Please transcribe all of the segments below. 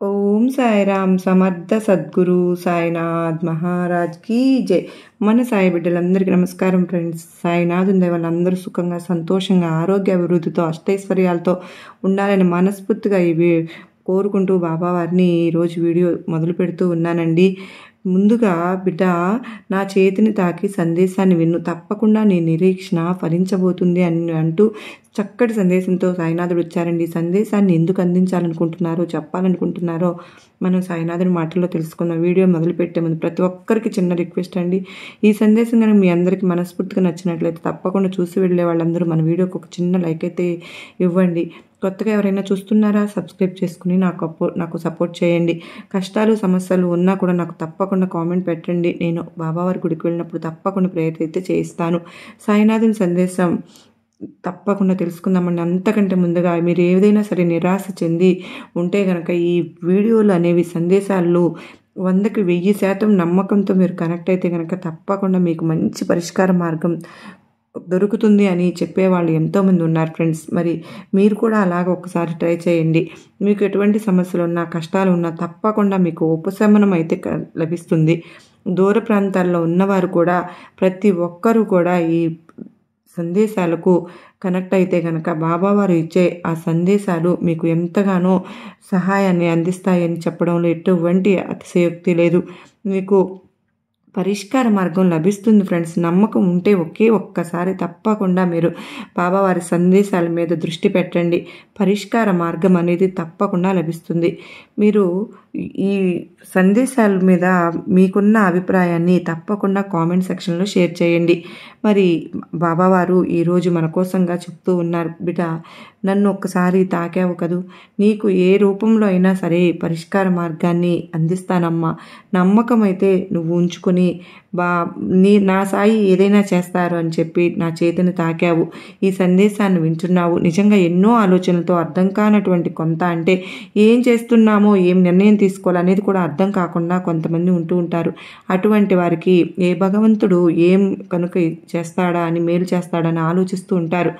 ఓం సాయిరామ్ సమర్థ సద్గురు సాయినాథ్ మహారాజ్ కీ జై. మన సాయి బిడ్డలందరికీ నమస్కారం ఫ్రెండ్స్. సాయినాథ్ ఉండే వాళ్ళందరూ సుఖంగా, సంతోషంగా, ఆరోగ్య అభివృద్ధితో, అష్టైశ్వర్యాలతో ఉండాలని మనస్ఫూర్తిగా ఇవి కోరుకుంటూ బాబావారిని ఈరోజు వీడియో మొదలు పెడుతూ ఉన్నానండి. ముందుగా బిడ్డ, నా చేతిని తాకి సందేశాన్ని విన్ను, తప్పకుండా నీ నిరీక్షణ ఫలించబోతుంది అని అంటూ చక్కటి సందేశంతో సాయినాథుడు వచ్చారండి. సందేశాన్ని ఎందుకు అందించాలనుకుంటున్నారో, చెప్పాలనుకుంటున్నారో మనం సాయినాథుడి మాటల్లో తెలుసుకుందాం. వీడియో మొదలుపెట్టే ముందు ప్రతి ఒక్కరికి చిన్న రిక్వెస్ట్ అండి. ఈ సందేశం కనుక మీ అందరికీ మనస్ఫూర్తిగా నచ్చినట్లయితే తప్పకుండా చూసి వెళ్ళే వాళ్ళందరూ మన వీడియోకి ఒక చిన్న లైక్ అయితే ఇవ్వండి. కొత్తగా ఎవరైనా చూస్తున్నారా, సబ్స్క్రైబ్ చేసుకుని నాకు సపోర్ట్ చేయండి. కష్టాలు సమస్యలు ఉన్నా కూడా నాకు తప్పకుండా కామెంట్ పెట్టండి. నేను బాబావారి గుడికి వెళ్ళినప్పుడు తప్పకుండా ప్రేయర్ అయితే చేయిస్తాను. సాయినాథుని సందేశం తప్పకుండా తెలుసుకుందామండి. అంతకంటే ముందుగా మీరు ఏదైనా సరే నిరాశ చెంది ఉంటే కనుక ఈ వీడియోలు అనేవి సందేశాలు 100కి 1000% నమ్మకంతో మీరు కనెక్ట్ అయితే కనుక తప్పకుండా మీకు మంచి పరిష్కార మార్గం దొరుకుతుంది అని చెప్పేవాళ్ళు ఎంతోమంది ఉన్నారు ఫ్రెండ్స్. మరి మీరు కూడా అలాగ ఒకసారి ట్రై చేయండి. మీకు ఎటువంటి సమస్యలు ఉన్నా, కష్టాలు ఉన్నా తప్పకుండా మీకు ఉపశమనం అయితే లభిస్తుంది. దూర ప్రాంతాల్లో ఉన్నవారు కూడా, ప్రతి ఒక్కరూ కూడా ఈ సందేశాలకు కనెక్ట్ అయితే కనుక బాబావారు ఇచ్చే ఆ సందేశాలు మీకు ఎంతగానో సహాయాన్ని అందిస్తాయని చెప్పడంలో ఎటువంటి అతిశయోక్తి లేదు. మీకు పరిష్కార మార్గం లభిస్తుంది ఫ్రెండ్స్. నమ్మకం ఉంటే ఒక్కసారి తప్పకుండా మీరు బాబావారి సందేశాల మీద దృష్టి పెట్టండి. పరిష్కార మార్గం అనేది తప్పకుండా లభిస్తుంది. మీరు ఈ సందేశాల మీద మీకున్న అభిప్రాయాన్ని తప్పకుండా కామెంట్ సెక్షన్లో షేర్ చేయండి. మరి బాబావారు ఈరోజు మన కోసంగా చెప్తూ ఉన్నారు, బిడ్డ నన్ను ఒక్కసారి తాకావు కదూ, నీకు ఏ రూపంలో అయినా సరే పరిష్కార మార్గాన్ని అందిస్తానమ్మా. నమ్మకం అయితే నువ్వు ఉంచుకొని నా సాయి ఏదైనా చేస్తారు అని చెప్పి నా చేతిని తాకావు. ఈ సందేశాన్ని వింటున్నావు. నిజంగా ఎన్నో ఆలోచనలతో అర్థం కానటువంటి కొంత, అంటే ఏం చేస్తున్నామో, ఏం నిర్ణయం తీసుకోవాలనేది కూడా అర్థం కాకుండా కొంతమంది ఉంటూ ఉంటారు. అటువంటి వారికి ఏ భగవంతుడు ఏం కనుక చేస్తాడా అని, మేలు చేస్తాడని ఆలోచిస్తూ ఉంటారు.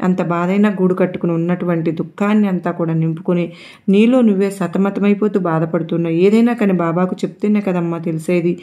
అంత బాధైనా గూడు కట్టుకుని ఉన్నటువంటి దుఃఖాన్ని అంతా కూడా నింపుకొని నీలో నువ్వే సతమతమైపోతూ బాధపడుతున్నావు. ఏదైనా కానీ బాబాకు చెప్తేనే కదమ్మా తెలిసేది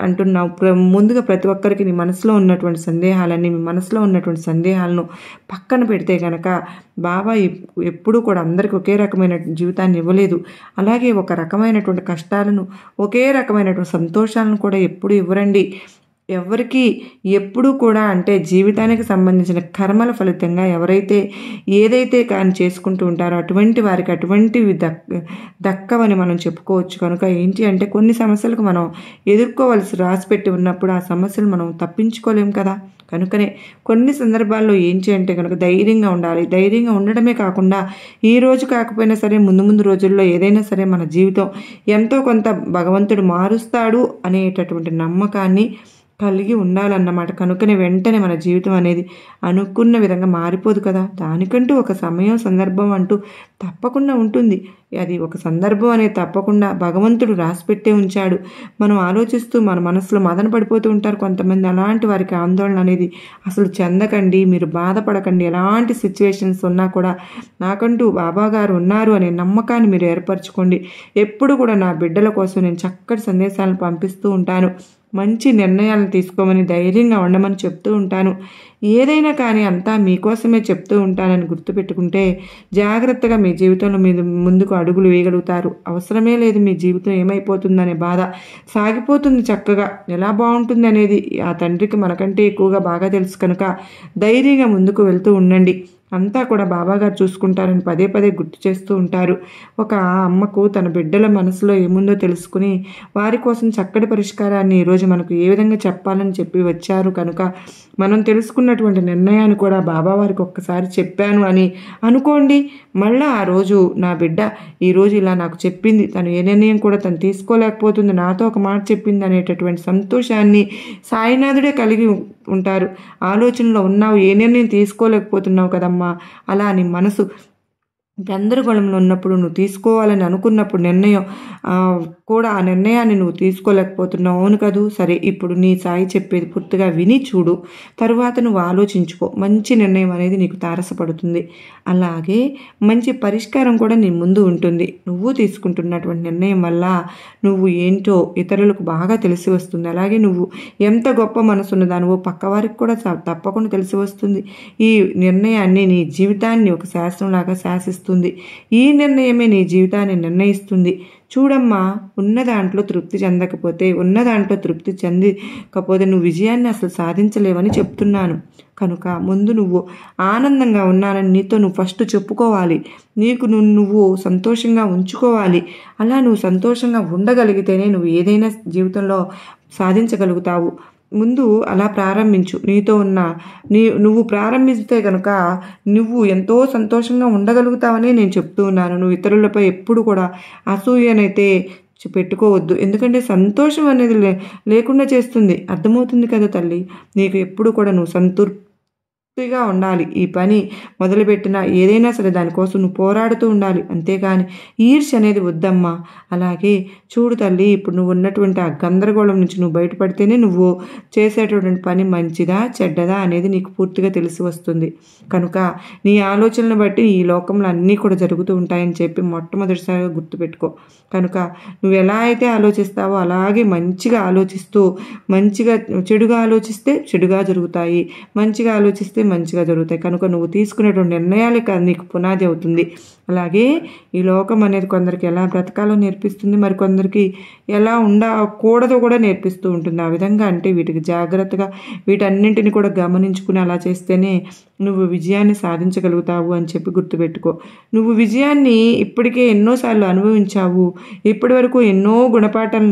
అంటున్నావు. ముందుగా ప్రతి ఒక్కరికి నీ మనసులో ఉన్నటువంటి సందేహాలన్నీ, మీ మనసులో ఉన్నటువంటి సందేహాలను పక్కన పెడితే కనుక బాబా ఎప్పుడూ కూడా అందరికీ ఒకే రకమైన జీవితాన్ని ఇవ్వలేదు. అలాగే ఒక రకమైనటువంటి కష్టాలను, ఒకే రకమైనటువంటి సంతోషాలను కూడా ఎప్పుడు ఇవ్వరండి. ఎవరికి ఎప్పుడూ కూడా, అంటే జీవితానికి సంబంధించిన కర్మల ఫలితంగా ఎవరైతే ఏదైతే కానీ చేసుకుంటూ ఉంటారో అటువంటి వారికి అటువంటివి దక్కవని మనం చెప్పుకోవచ్చు. కనుక ఏంటి అంటే కొన్ని సమస్యలకు మనం ఎదుర్కోవలసి రాసిపెట్టి ఉన్నప్పుడు ఆ సమస్యలు మనం తప్పించుకోలేం కదా. కనుకనే కొన్ని సందర్భాల్లో ఏంటి అంటే కనుక ధైర్యంగా ఉండాలి. ధైర్యంగా ఉండడమే కాకుండా ఈ రోజు కాకపోయినా సరే ముందు రోజుల్లో ఏదైనా సరే మన జీవితం ఎంతో కొంత భగవంతుడు మారుస్తాడు అనేటటువంటి నమ్మకాన్ని కలిగి ఉండాలన్నమాట. కనుకనే వెంటనే మన జీవితం అనేది అనుకున్న విధంగా మారిపోదు కదా. దానికంటూ ఒక సమయం, సందర్భం అంటూ తప్పకుండా ఉంటుంది. అది ఒక సందర్భం అనేది తప్పకుండా భగవంతుడు రాసిపెట్టే ఉంచాడు. మనం ఆలోచిస్తూ మన మనసులో మదన పడిపోతూ ఉంటారు కొంతమంది. అలాంటి వారికి ఆందోళన అనేది అసలు చెందకండి, మీరు బాధపడకండి. ఎలాంటి సిచ్యువేషన్స్ ఉన్నా కూడా నాకంటూ బాబా గారు ఉన్నారు అనే నమ్మకాన్ని మీరు ఏర్పరచుకోండి. ఎప్పుడు కూడా నా బిడ్డల కోసం నేను చక్కటి సందేశాలను పంపిస్తూ ఉంటాను. మంచి నిర్ణయాలను తీసుకోమని, ధైర్యంగా ఉండమని చెప్తూ ఉంటాను. ఏదైనా కానీ అంతా మీకోసమే చెప్తూ ఉంటానని గుర్తుపెట్టుకుంటే జాగ్రత్తగా మీ జీవితంలో మీరు ముందుకు అడుగులు వేయగలుగుతారు. అవసరమే లేదు మీ జీవితం ఏమైపోతుందనే బాధ. సాగిపోతుంది చక్కగా. ఎలా బాగుంటుంది అనేది ఆ తండ్రికి మనకంటే ఎక్కువగా బాగా తెలుసు. కనుక ధైర్యంగా ముందుకు వెళ్తూ ఉండండి. అంతా కూడా బాబాగారు చూసుకుంటారని పదే గుర్తు చేస్తూ ఉంటారు. ఒక అమ్మకు తన బిడ్డల మనసులో ఏముందో తెలుసుకుని వారి కోసం చక్కటి పరిష్కారాన్ని ఈరోజు మనకు ఏ విధంగా చెప్పాలని చెప్పి వచ్చారు. కనుక మనం తెలుసుకున్నటువంటి నిర్ణయాన్ని కూడా బాబావారికి ఒక్కసారి చెప్పాను అని అనుకోండి. మళ్ళీ ఆ రోజు నా బిడ్డ ఈరోజు ఇలా నాకు చెప్పింది, తను ఏ నిర్ణయం కూడా తను తీసుకోలేకపోతుంది, నాతో ఒక మాట చెప్పింది అనేటటువంటి సంతోషాన్ని సాయినాథుడే కలిగి ఉంటారు. ఆలోచనలో ఉన్నావు, ఏ నిర్ణయం తీసుకోలేకపోతున్నావు కదమ్మా, అలా నీ మనసు గందరగోళంలో ఉన్నప్పుడు నువ్వు తీసుకోవాలని అనుకున్నప్పుడు నిర్ణయం కూడా ఆ నిర్ణయాన్ని నువ్వు తీసుకోలేకపోతున్నావు. అవును కదూ, సరే ఇప్పుడు నీ సాయి చెప్పేది పూర్తిగా విని చూడు, తరువాత నువ్వు ఆలోచించుకో. మంచి నిర్ణయం అనేది నీకు తారసపడుతుంది. అలాగే మంచి పరిష్కారం కూడా నీ ముందు ఉంటుంది. నువ్వు తీసుకుంటున్నటువంటి నిర్ణయం వల్ల నువ్వు ఏంటో ఇతరులకు బాగా తెలిసి వస్తుంది. అలాగే నువ్వు ఎంత గొప్ప మనసున్న దానివో పక్కవారికి కూడా తప్పకుండా తెలిసి వస్తుంది. ఈ నిర్ణయాన్ని నీ జీవితాన్ని ఒక శాస్త్రంలాగా శాసిస్తుంది. ఈ నిర్ణయమే నీ జీవితాన్ని నిర్ణయిస్తుంది. చూడమ్మా, ఉన్న దాంట్లో తృప్తి చెందకపోతే, ఉన్న దాంట్లో తృప్తి చెందకపోతే నువ్వు విజయాన్ని అసలు సాధించలేవని చెప్తున్నాను. కనుక ముందు నువ్వు ఆనందంగా ఉన్నానని నీతో నువ్వు ఫస్ట్ చెప్పుకోవాలి. నీకు నువ్వు సంతోషంగా ఉంచుకోవాలి. అలా నువ్వు సంతోషంగా ఉండగలిగితేనే నువ్వు ఏదైనా జీవితంలో సాధించగలుగుతావు. ముందు అలా ప్రారంభించు. నీతో ఉన్న నువ్వు ప్రారంభిస్తే కనుక నువ్వు ఎంతో సంతోషంగా ఉండగలుగుతావని నేను చెప్తూ ఉన్నాను. నువ్వు ఇతరులపై ఎప్పుడు కూడా అసూయనైతే పెట్టుకోవద్దు. ఎందుకంటే సంతోషం అనేది లేకుండా చేస్తుంది. అర్థమవుతుంది కదా తల్లి. నీకు ఎప్పుడు కూడా నువ్వు సంతృప్తిగా ఉండాలి. ఈ పని మొదలుపెట్టినా ఏదైనా సరే దానికోసం నువ్వు పోరాడుతూ ఉండాలి. అంతేగాని ఈర్ష్య అనేది వద్దమ్మా. అలాగే చూడు తల్లి, ఇప్పుడు నువ్వు ఉన్నటువంటి ఆ గందరగోళం నుంచి నువ్వు బయటపడితేనే నువ్వు చేసేటటువంటి పని మంచిదా చెడ్డదా అనేది నీకు పూర్తిగా తెలిసి వస్తుంది. కనుక నీ ఆలోచనలు బట్టి ఈ లోకంలో అన్నీ కూడా జరుగుతూ ఉంటాయని చెప్పి మొట్టమొదటిసారిగా గుర్తుపెట్టుకో. కనుక నువ్వు ఎలా అయితే ఆలోచిస్తావో అలాగే మంచిగా ఆలోచిస్తూ, మంచిగా చెడుగా ఆలోచిస్తే చెడుగా జరుగుతాయి, మంచిగా ఆలోచిస్తే మంచిగా జరుగుతాయి. కనుక నువ్వు తీసుకునేటువంటి నిర్ణయాలే కాదు నీకు పునాది అవుతుంది. అలాగే ఈ లోకం అనేది కొందరికి ఎలా బ్రతకాలో నేర్పిస్తుంది, మరి కొందరికి ఎలా ఉండకూడదో కూడా నేర్పిస్తూ ఉంటుంది. ఆ విధంగా అంటే వీటికి జాగ్రత్తగా వీటన్నింటిని కూడా గమనించుకుని అలా చేస్తేనే నువ్వు విజయాన్ని సాధించగలుగుతావు అని చెప్పి గుర్తుపెట్టుకో. నువ్వు విజయాన్ని ఇప్పటికే ఎన్నోసార్లు అనుభవించావు. ఇప్పటి వరకు ఎన్నో గుణపాఠాలు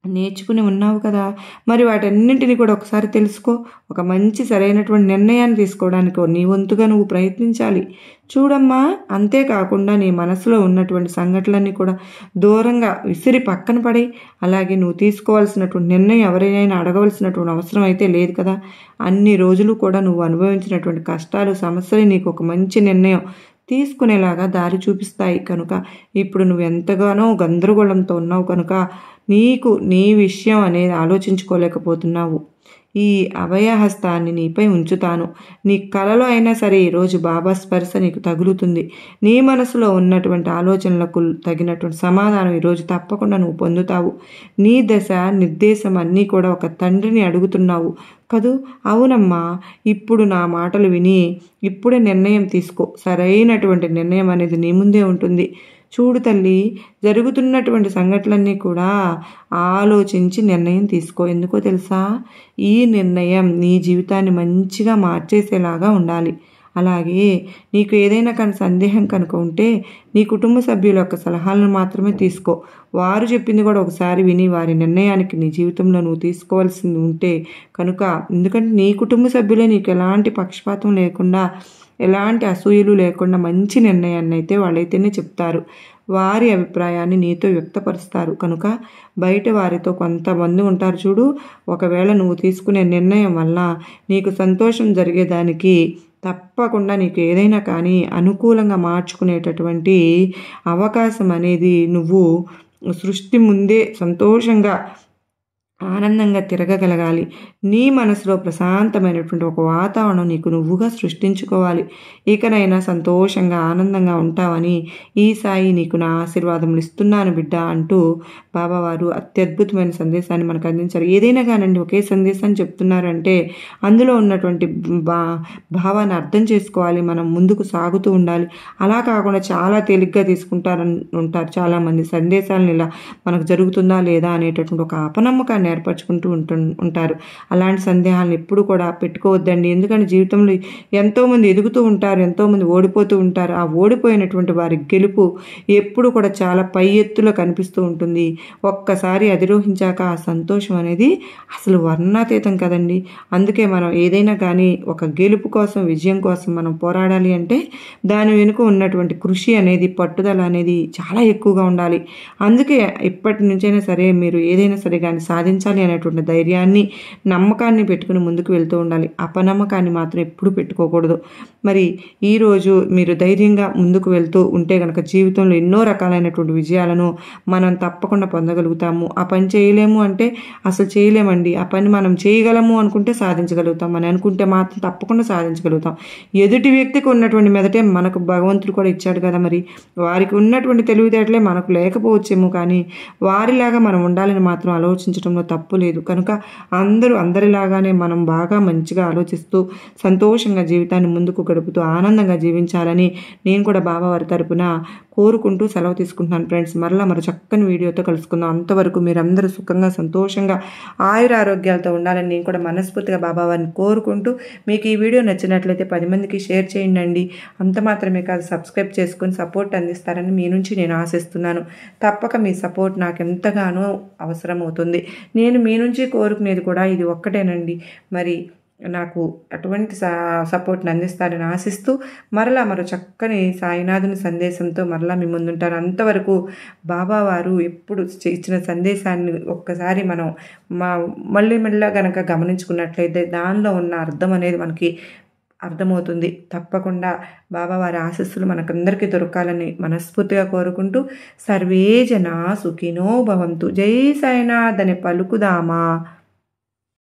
నేర్చుకుని ఉన్నావు కదా. మరి వాటన్నింటినీ కూడా ఒకసారి తెలుసుకో. ఒక మంచి సరైనటువంటి నిర్ణయాన్ని తీసుకోవడానికి నీ వంతుగా నువ్వు ప్రయత్నించాలి. చూడమ్మా, అంతేకాకుండా నీ మనసులో ఉన్నటువంటి సంఘటనలన్నీ కూడా దూరంగా విసిరి పక్కన పడి, అలాగే నువ్వు తీసుకోవాల్సినటువంటి నిర్ణయం ఎవరైనా అడగవలసినటువంటి అవసరం అయితే లేదు కదా. అన్ని రోజులు కూడా నువ్వు అనుభవించినటువంటి కష్టాలు, సమస్యలు నీకు ఒక మంచి నిర్ణయం తీసుకునేలాగా దారి చూపిస్తాయి. కనుక ఇప్పుడు నువ్వు ఎంతగానో గందరగోళంతో ఉన్నావు కనుక నీకు నీ విషయం అనేది ఆలోచించుకోలేకపోతున్నావు. ఈ అభయహస్తాన్ని నీపై ఉంచుతాను. నీ కలలో అయినా సరే ఈరోజు బాబా స్పర్శ నీకు తగులుతుంది. నీ మనసులో ఉన్నటువంటి ఆలోచనలకు తగినటువంటి సమాధానం ఈరోజు తప్పకుండా నువ్వు పొందుతావు. నీ దశ నిర్దేశం అన్నీ కూడా ఒక తండ్రిని అడుగుతున్నావు కదూ. అవునమ్మా, ఇప్పుడు నా మాటలు విని ఇప్పుడే నిర్ణయం తీసుకో. సరైనటువంటి నిర్ణయం అనేది నీ ముందే ఉంటుంది. చూడు తల్లి, జరుగుతున్నటువంటి సంఘటనలన్నీ కూడా ఆలోచించి నిర్ణయం తీసుకో. ఎందుకో తెలుసా, ఈ నిర్ణయం నీ జీవితాన్ని మంచిగా మార్చేసేలాగా ఉండాలి. అలాగే నీకు ఏదైనా కానీ సందేహం కనుక ఉంటే నీ కుటుంబ సభ్యుల యొక్క సలహాలను మాత్రమే తీసుకో. వారు చెప్పింది కూడా ఒకసారి విని వారి నిర్ణయానికి నీ జీవితంలో నువ్వు తీసుకోవాల్సింది ఉంటే కనుక, ఎందుకంటే నీ కుటుంబ సభ్యులే నీకు ఎలాంటి పక్షపాతం లేకుండా, ఎలాంటి అసూయలు లేకుండా మంచి నిర్ణయాన్ని అయితే వాళ్ళైతేనే చెప్తారు. వారి అభిప్రాయాన్ని నీతో వ్యక్తపరుస్తారు. కనుక బయట వారితో కొంతమంది ఉంటారు చూడు. ఒకవేళ నువ్వు తీసుకునే నిర్ణయం వల్ల నీకు సంతోషం జరిగేదానికి తప్పకుండా నీకు ఏదైనా కానీ అనుకూలంగా మార్చుకునేటటువంటి అవకాశం అనేది నువ్వు సృష్టి ముందే సంతోషంగా ఆనందంగా తిరగగలగాలి. నీ మనసులో ప్రశాంతమైనటువంటి ఒక వాతావరణం నీకు నువ్వుగా సృష్టించుకోవాలి. ఇకనైనా సంతోషంగా ఆనందంగా ఉంటావని ఈ సాయి నీకు నా ఆశీర్వాదములు ఇస్తున్నాను బిడ్డ అంటూ బాబావారు అత్యద్భుతమైన సందేశాన్ని మనకు అందించారు. ఏదైనా కానండి, ఒకే సందేశాన్ని చెప్తున్నారంటే అందులో ఉన్నటువంటి భావాన్ని అర్థం చేసుకోవాలి. మనం ముందుకు సాగుతూ ఉండాలి. అలా కాకుండా చాలా తేలిగ్గా ఉంటారు చాలామంది. సందేశాలను ఇలా మనకు జరుగుతుందా లేదా అనేటటువంటి ఒక అపనమ్మకాన్ని ఏర్పరచుకుంటూ ఉంటారు. అలాంటి సందేహాలను ఎప్పుడు కూడా పెట్టుకోవద్దండి. ఎందుకంటే జీవితంలో ఎంతోమంది ఎదుగుతూ ఉంటారు, ఎంతోమంది ఓడిపోతూ ఉంటారు. ఆ ఓడిపోయినటువంటి వారి గెలుపు ఎప్పుడు కూడా చాలా పై ఎత్తులో కనిపిస్తూ ఉంటుంది. ఒక్కసారి అధిరోహించాక ఆ సంతోషం అనేది అసలు వర్ణాతీతం కదండి. అందుకే మనం ఏదైనా కానీ ఒక గెలుపు కోసం, విజయం కోసం మనం పోరాడాలి అంటే దాని వెనుక ఉన్నటువంటి కృషి అనేది, పట్టుదల అనేది చాలా ఎక్కువగా ఉండాలి. అందుకే ఇప్పటి నుంచైనా సరే మీరు ఏదైనా సరే కానీ సాధించాలి సాధించాలి అనేటువంటి ధైర్యాన్ని, నమ్మకాన్ని పెట్టుకుని ముందుకు వెళ్తూ ఉండాలి. అపనమ్మకాన్ని మాత్రం ఎప్పుడూ పెట్టుకోకూడదు. మరి ఈరోజు మీరు ధైర్యంగా ముందుకు వెళ్తూ ఉంటే కనుక జీవితంలో ఎన్నో రకాలైనటువంటి విజయాలను మనం తప్పకుండా పొందగలుగుతాము. ఆ పని చేయలేము అంటే అసలు చేయలేమండి. ఆ పని మనం చేయగలము అనుకుంటే సాధించగలుగుతాం. మనం అనుకుంటే మాత్రం తప్పకుండా సాధించగలుగుతాం. ఎదుటి వ్యక్తికి ఉన్నటువంటి మెదటే మనకు భగవంతుడు కూడా ఇచ్చాడు కదా. మరి వారికి ఉన్నటువంటి తెలివితేటలే మనకు లేకపోవచ్చేమో, కానీ వారిలాగా మనం ఉండాలని మాత్రం ఆలోచించడంలో తప్పు లేదు. కనుక అందరిలాగానే మనం బాగా మంచిగా ఆలోచిస్తూ సంతోషంగా జీవితాన్ని ముందుకు గడుపుతూ ఆనందంగా జీవించాలని నేను కూడా బాబావారి తరపున కోరుకుంటూ సెలవు తీసుకుంటున్నాను ఫ్రెండ్స్. మరో చక్కని వీడియోతో కలుసుకుందాం. అంతవరకు మీరందరూ సుఖంగా సంతోషంగా ఆయురారోగ్యాలతో ఉండాలని నేను కూడా మనస్ఫూర్తిగా బాబావారిని కోరుకుంటూ, మీకు ఈ వీడియో నచ్చినట్లయితే 10 మందికి షేర్ చేయండి. అంత మాత్రమే కాదు, సబ్స్క్రైబ్ చేసుకొని సపోర్ట్ అందిస్తారని మీ నుంచి నేను ఆశిస్తున్నాను. తప్పక మీ సపోర్ట్ నాకు ఎంతగానో అవసరమవుతుంది. నేను మీ నుంచి కోరుకునేది కూడా ఇది ఒక్కటేనండి. మరి నాకు అటువంటి సపోర్ట్ని అందిస్తారని ఆశిస్తూ మరో చక్కని సాయినాథుని సందేశంతో మరలా మీ ముందుంటారు. అంతవరకు బాబావారు ఎప్పుడు ఇచ్చిన సందేశాన్ని ఒక్కసారి మనం మళ్ళీ కనుక గమనించుకున్నట్లయితే దానిలో ఉన్న అర్థం అనేది మనకి అర్థమవుతుంది. తప్పకుండా బాబావారి ఆశీస్సులు మనకందరికీ దొరకాలని మనస్ఫూర్తిగా కోరుకుంటూ సర్వే జనా సుఖినో భవంతు. జై సాయినాథ్ అని పలుకుదామా.